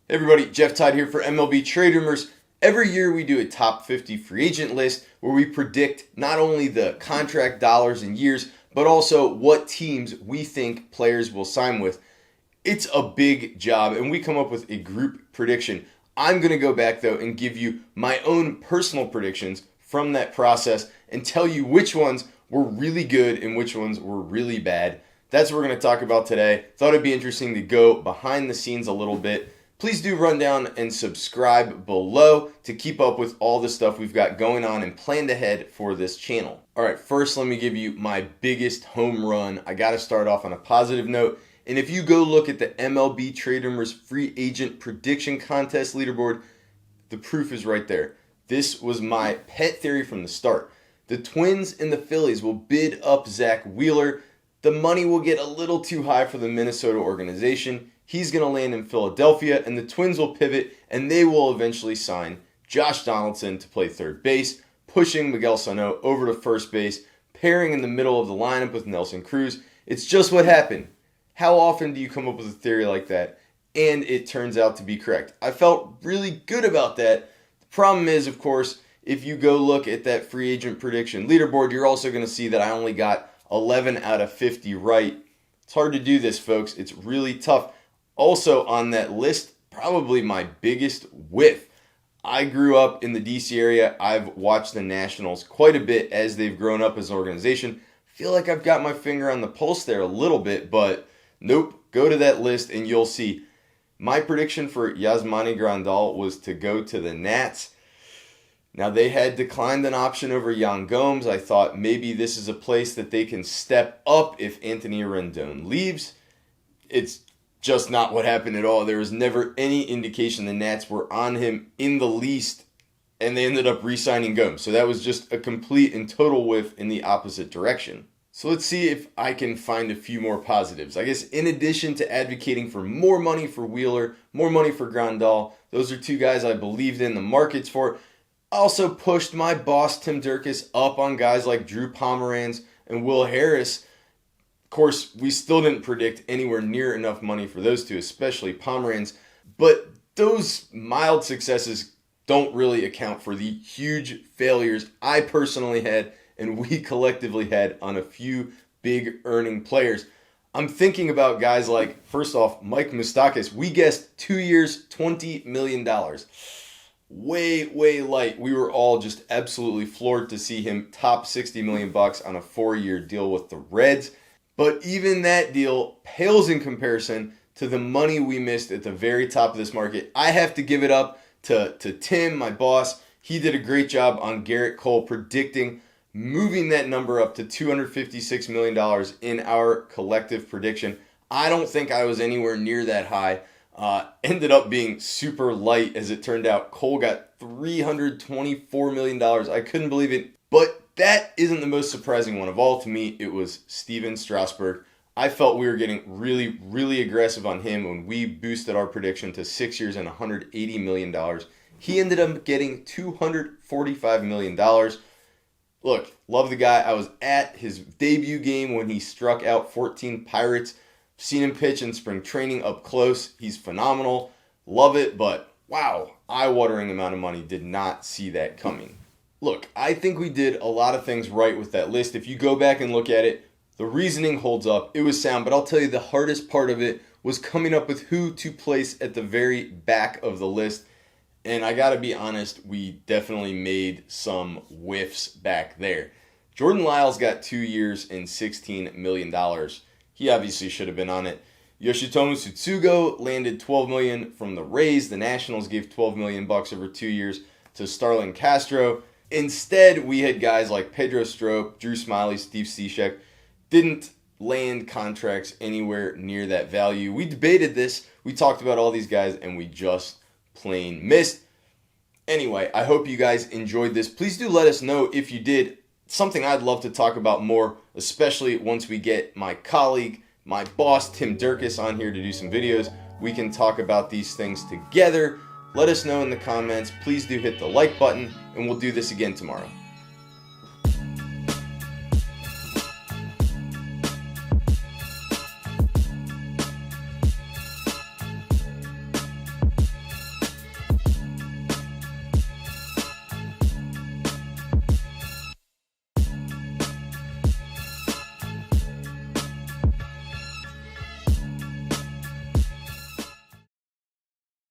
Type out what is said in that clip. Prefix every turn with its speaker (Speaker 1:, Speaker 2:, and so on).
Speaker 1: Hey everybody, Todd here for MLB Trade Rumors. Every year we do a top 50 free agent list where we predict not only the contract dollars and years, but also what teams we think players will sign with. It's a big job and we come up with a group prediction. I'm going to go back though and give you my own personal predictions from that process and tell you which ones were really good and which ones were really bad. That's what we're going to talk about today. Thought it'd be interesting to go behind the scenes a little bit. Please do run down and subscribe below to keep up with all the stuff we've got going on and planned ahead for this channel. All right, first let me give you my biggest home run. I got to start off on a positive note. And if you go look at the MLB Trade Rumors free agent prediction contest leaderboard, the proof is right there. This was my pet theory from the start. The Twins and the Phillies will bid up Zach Wheeler. The money will get a little too high for the Minnesota organization. He's going to land in Philadelphia, and the Twins will pivot, and they will eventually sign Josh Donaldson to play third base, pushing Miguel Sano over to first base, pairing in the middle of the lineup with Nelson Cruz. It's just what happened. How often do you come up with a theory like that, and it turns out to be correct? I felt really good about that. The problem is, of course, if you go look at that free agent prediction leaderboard, you're also going to see that I only got 11 out of 50 right. It's hard to do this, folks. It's really tough. Also on that list, probably my biggest whiff. I grew up in the DC area. I've watched the Nationals quite a bit as they've grown up as an organization. Feel like I've got my finger on the pulse there a little bit, but nope. Go to that list and you'll see. My prediction for Yasmani Grandal was to go to the Nats. Now, they had declined an option over Yan Gomes. I thought maybe this is a place that they can step up if Anthony Rendon leaves. It's just not what happened at all. There was never any indication the Nats were on him in the least, and they ended up re-signing Gomes. So that was just a complete and total whiff in the opposite direction. So let's see if I can find a few more positives. I guess in addition to advocating for more money for Wheeler, more money for Grandal, those are two guys I believed in the markets for. I also pushed my boss Tim Durkis up on guys like Drew Pomeranz and Will Harris. Of course, we still didn't predict anywhere near enough money for those two, especially Pomeranz. But those mild successes don't really account for the huge failures I personally had and we collectively had on a few big earning players. I'm thinking about guys like, first off, Mike Moustakas. We guessed 2 years, $20 million. Way light. We were all just absolutely floored to see him top $60 million on a 4-year deal with the Reds. But even that deal pales in comparison to the money we missed at the very top of this market. I have to give it up to Tim, my boss. He did a great job on Garrett Cole predicting moving that number up to $256 million in our collective prediction. I don't think I was anywhere near that high. Ended up being super light as it turned out. Cole got $324 million. I couldn't believe it. But that isn't the most surprising one of all to me. It was Steven Strasburg. I felt we were getting really aggressive on him when we boosted our prediction to 6 years and $180 million. He ended up getting $245 million. Look, love the guy. I was at his debut game when he struck out 14 Pirates. Seen him pitch in spring training up close. He's phenomenal. Love it, but wow, eye-watering amount of money. Did not see that coming. Look, I think we did a lot of things right with that list. If you go back and look at it, the reasoning holds up. It was sound, but I'll tell you the hardest part of it was coming up with who to place at the very back of the list. And I gotta be honest, we definitely made some whiffs back there. Jordan Lyles got 2 years and $16 million. He obviously should have been on it. Yoshitomo Tsutsugo landed $12 million from the Rays. The Nationals gave $12 million over 2 years to Starlin Castro. Instead, we had guys like Pedro Strop, Drew Smyly, Steve Cishek. Didn't land contracts anywhere near that value. We debated this. We talked about all these guys, and we just plain missed. Anyway, I hope you guys enjoyed this. Please do let us know if you did. Something I'd love to talk about more, especially once we get my colleague, my boss, Tim Durkis, on here to do some videos. We can talk about these things together. Let us know in the comments. Please do hit the like button, and we'll do this again tomorrow.